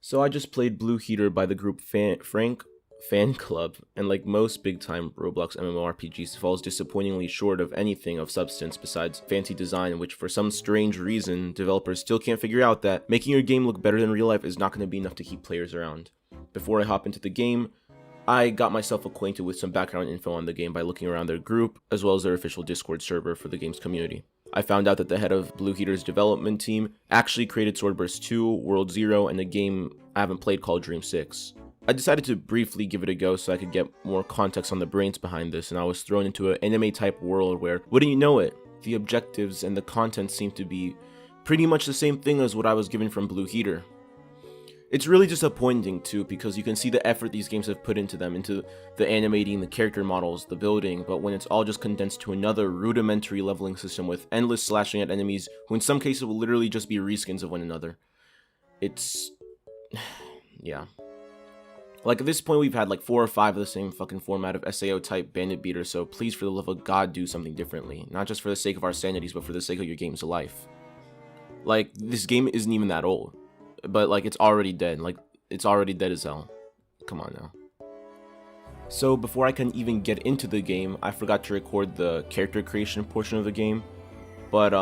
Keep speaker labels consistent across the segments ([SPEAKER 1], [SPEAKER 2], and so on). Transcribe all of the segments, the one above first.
[SPEAKER 1] So I just played Blue Heater by the group Frank Fan Club, and like most big-time Roblox MMORPGs, falls disappointingly short of anything of substance besides fancy design, which for some strange reason, developers still can't figure out that making your game look better than real life is not going to be enough to keep players around. Before I hop into the game, I got myself acquainted with some background info on the game by looking around their group, as well as their official Discord server for the game's community. I found out that the head of Blue Heater's development team actually created Swordburst 2, World 0, and a game I haven't played called Dream 6. I decided to briefly give it a go so I could get more context on the brains behind this, and I was thrown into an anime-type world where, wouldn't you know it, the objectives and the content seemed to be pretty much the same thing as what I was given from Blue Heater. It's really disappointing too, because you can see the effort these games have put into them, into the animating, the character models, the building, but when it's all just condensed to another rudimentary leveling system with endless slashing at enemies, who in some cases will literally just be reskins of one another. It's... yeah. Like, at this point we've had like 4 or 5 of the same fucking format of SAO type bandit beater, so please for the love of God do something differently. Not just for the sake of our sanities, but for the sake of your game's life. Like, this game isn't even that old. But like, it's already dead. Like, it's already dead as hell. Come on now. So before I can even get into the game, I forgot to record the character creation portion of the game. But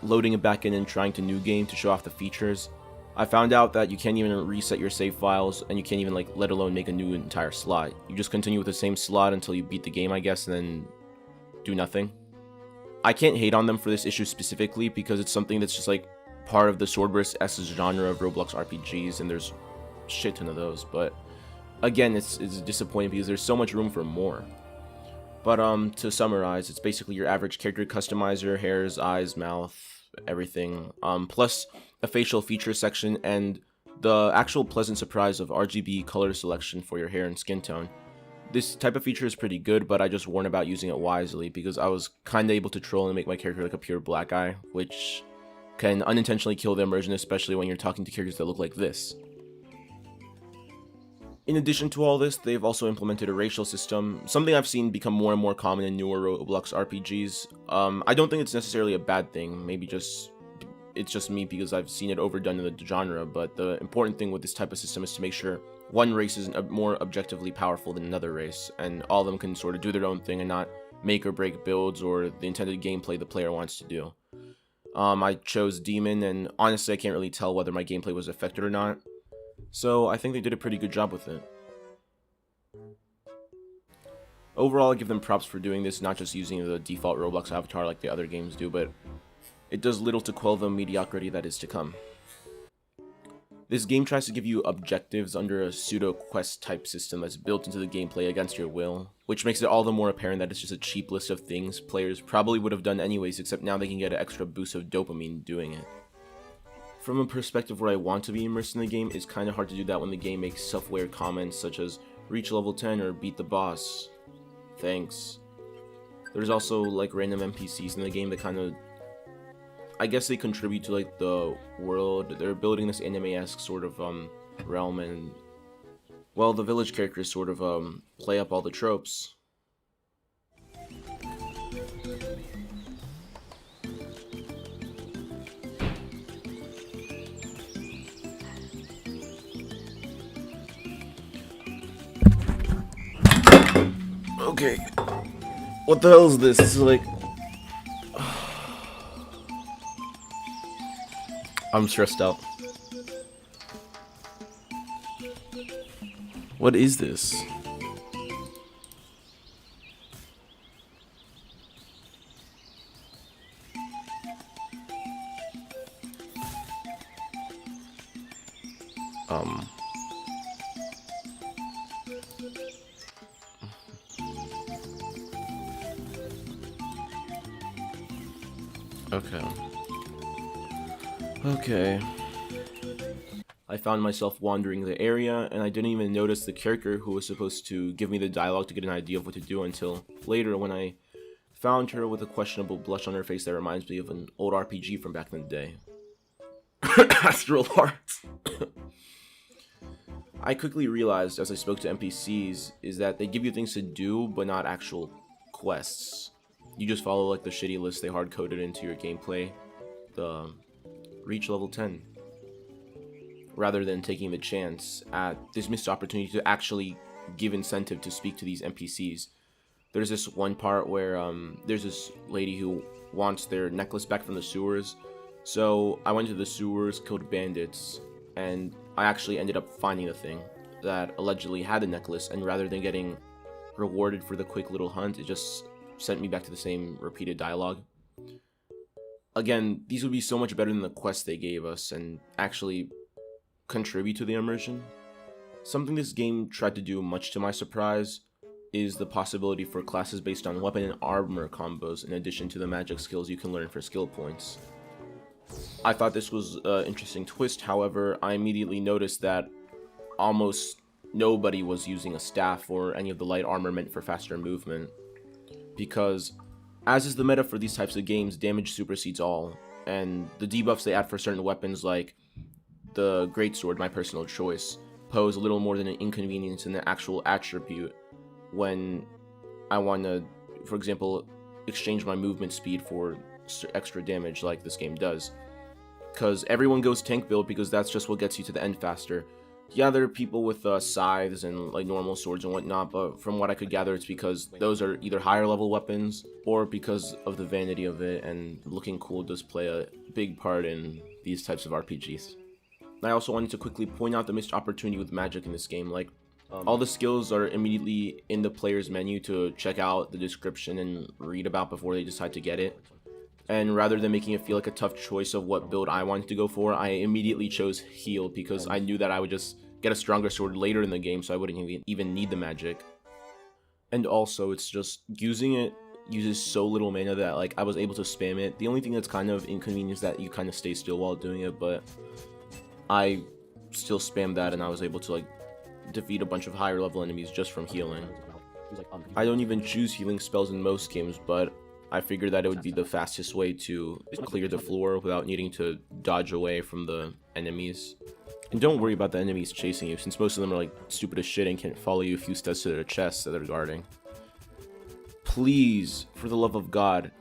[SPEAKER 1] loading it back in and trying to new game to show off the features, I found out that you can't even reset your save files, and you can't even like let alone make a new entire slot. You just continue with the same slot until you beat the game, I guess, and then do nothing. I can't hate on them for this issue specifically because it's something that's just like part of the Swordburst S genre of Roblox RPGs, and there's a shit ton of those, but again, it's disappointing because there's so much room for more. But to summarize, it's basically your average character customizer, hairs, eyes, mouth, everything, plus a facial feature section and the actual pleasant surprise of RGB color selection for your hair and skin tone. This type of feature is pretty good, but I just warn about using it wisely because I was kinda able to troll and make my character like a pure black eye, which can unintentionally kill the immersion, especially when you're talking to characters that look like this. In addition to all this, they've also implemented a racial system, something I've seen become more and more common in newer Roblox RPGs. I don't think it's necessarily a bad thing, maybe it's just me because I've seen it overdone in the genre, but the important thing with this type of system is to make sure one race is more objectively powerful than another race, and all of them can sort of do their own thing and not make or break builds or the intended gameplay the player wants to do. I chose Demon, and honestly I can't really tell whether my gameplay was affected or not, so I think they did a pretty good job with it. Overall, I give them props for doing this, not just using the default Roblox avatar like the other games do, but it does little to quell the mediocrity that is to come. This game tries to give you objectives under a pseudo-quest type system that's built into the gameplay against your will, which makes it all the more apparent that it's just a cheap list of things players probably would have done anyways, except now they can get an extra boost of dopamine doing it. From a perspective where I want to be immersed in the game, it's kinda hard to do that when the game makes self-aware comments such as reach level 10 or beat the boss. Thanks. There's also like random NPCs in the game that kinda, I guess they contribute to like the world. They're building this anime-esque sort of realm, and well, the village characters sort of play up all the tropes. Okay, what the hell is this? This is like, I'm stressed out. What is this? Okay. I found myself wandering the area, and I didn't even notice the character who was supposed to give me the dialogue to get an idea of what to do until later when I found her with a questionable blush on her face that reminds me of an old RPG from back in the day. Astral Hearts. I quickly realized as I spoke to NPCs is that they give you things to do, but not actual quests. You just follow like the shitty list they hard-coded into your gameplay. The reach level 10. rather than taking the chance at this missed opportunity to actually give incentive to speak to these NPCs. There's this one part where there's this lady who wants their necklace back from the sewers. So I went to the sewers, killed bandits, and I actually ended up finding the thing that allegedly had the necklace, and rather than getting rewarded for the quick little hunt, it just sent me back to the same repeated dialogue. Again, these would be so much better than the quests they gave us and actually contribute to the immersion. Something this game tried to do, much to my surprise, is the possibility for classes based on weapon and armor combos in addition to the magic skills you can learn for skill points. I thought this was an interesting twist. However, I immediately noticed that almost nobody was using a staff or any of the light armor meant for faster movement, because as is the meta for these types of games, damage supersedes all, and the debuffs they add for certain weapons like the greatsword, my personal choice, pose a little more than an inconvenience than an actual attribute when I want to, for example, exchange my movement speed for extra damage like this game does. Because everyone goes tank build because that's just what gets you to the end faster. Yeah, there are people with scythes and like normal swords and whatnot, but from what I could gather, it's because those are either higher level weapons or because of the vanity of it, and looking cool does play a big part in these types of RPGs. I also wanted to quickly point out the missed opportunity with magic in this game. Like, all the skills are immediately in the player's menu to check out the description and read about before they decide to get it. And rather than making it feel like a tough choice of what build I wanted to go for, I immediately chose heal because I knew that I would just get a stronger sword later in the game, so I wouldn't even need the magic. And also, it's just using it uses so little mana that like I was able to spam it. The only thing that's kind of inconvenient is that you kind of stay still while doing it, but I still spammed that and I was able to like defeat a bunch of higher level enemies just from healing. I don't even choose healing spells in most games, but I figured that it would be the fastest way to clear the floor without needing to dodge away from the enemies. And don't worry about the enemies chasing you, since most of them are like stupid as shit and can't follow you a few steps to their chests that they're guarding. Please, for the love of God,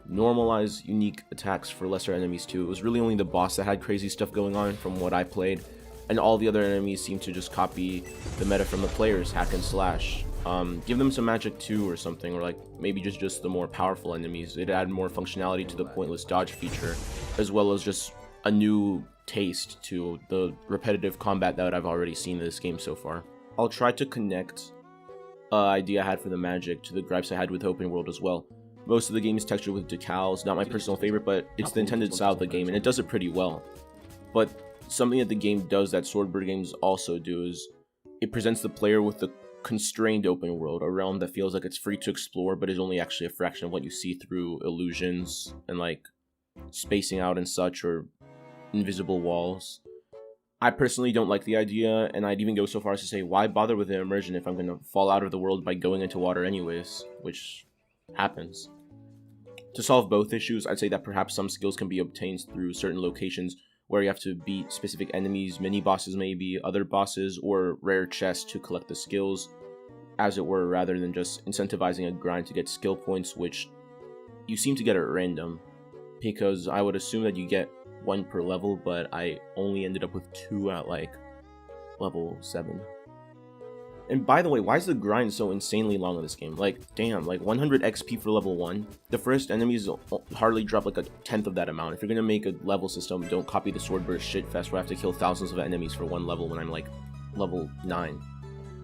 [SPEAKER 1] normalize unique attacks for lesser enemies too. It was really only the boss that had crazy stuff going on from what I played, and all the other enemies seem to just copy the meta from the players, hack and slash. Give them some magic too or something, or like maybe just the more powerful enemies. It added more functionality to the pointless dodge feature, as well as just a new taste to the repetitive combat that I've already seen in this game so far. I'll try to connect an idea I had for the magic to the gripes I had with open world as well. Most of the game is textured with decals, not my personal favorite, but it's the intended style of the game and it does it pretty well. But something that the game does that Swordburst games also do is it presents the player with the constrained open world, a realm that feels like it's free to explore but is only actually a fraction of what you see through illusions and like spacing out and such, or invisible walls. I personally don't like the idea, and I'd even go so far as to say, why bother with the immersion if I'm going to fall out of the world by going into water anyways, which happens. To solve both issues, I'd say that perhaps some skills can be obtained through certain locations where you have to beat specific enemies, mini-bosses maybe, other bosses, or rare chests to collect the skills, as it were, rather than just incentivizing a grind to get skill points, which you seem to get at random, because I would assume that you get 1 per level, but I only ended up with 2 at like level 7. And by the way, why is the grind so insanely long in this game? Like, damn, like 100 XP for level 1. The first enemies hardly drop like a 10th of that amount. If you're gonna make a level system, don't copy the Swordburst shitfest where I have to kill thousands of enemies for 1 level when I'm like level 9.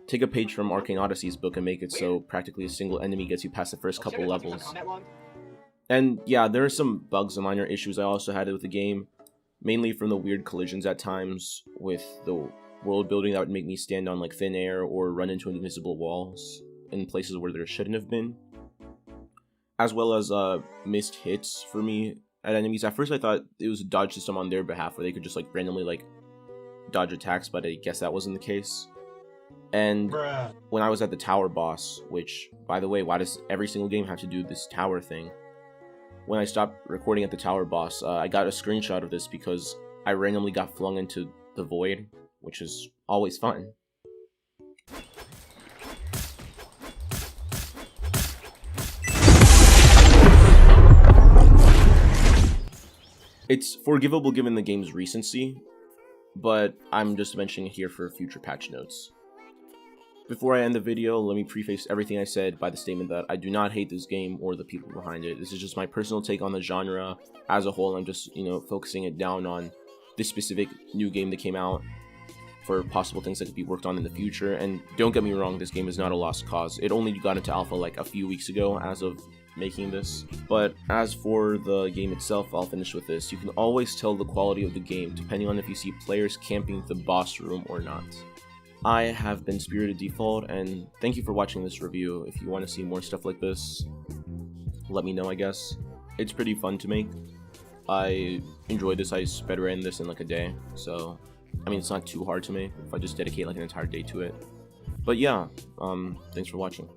[SPEAKER 1] Take a page from Arcane Odyssey's book and make it so practically a single enemy gets you past the first couple levels. And yeah, there are some bugs and minor issues I also had with the game, mainly from the weird collisions at times with the world building that would make me stand on like thin air or run into invisible walls in places where there shouldn't have been, as well as missed hits for me at enemies. At first I thought it was a dodge system on their behalf where they could just like randomly like dodge attacks, but I guess that wasn't the case. And when I was at the tower boss, which by the way, why does every single game have to do this tower thing? When I stopped recording at the tower boss, I got a screenshot of this because I randomly got flung into the void, which is always fun. It's forgivable given the game's recency, but I'm just mentioning it here for future patch notes. Before I end the video, let me preface everything I said by the statement that I do not hate this game or the people behind it. This is just my personal take on the genre as a whole. I'm just, focusing it down on this specific new game that came out for possible things that could be worked on in the future. And don't get me wrong, this game is not a lost cause. It only got into alpha like a few weeks ago as of making this. But as for the game itself, I'll finish with this. You can always tell the quality of the game depending on if you see players camping the boss room or not. I have been spiriteddefault, and thank you for watching this review. If you want to see more stuff like this, let me know, I guess. It's pretty fun to make. I enjoyed this. I sped ran this in like a day, so I mean, it's not too hard to make if I just dedicate like an entire day to it. But yeah, thanks for watching.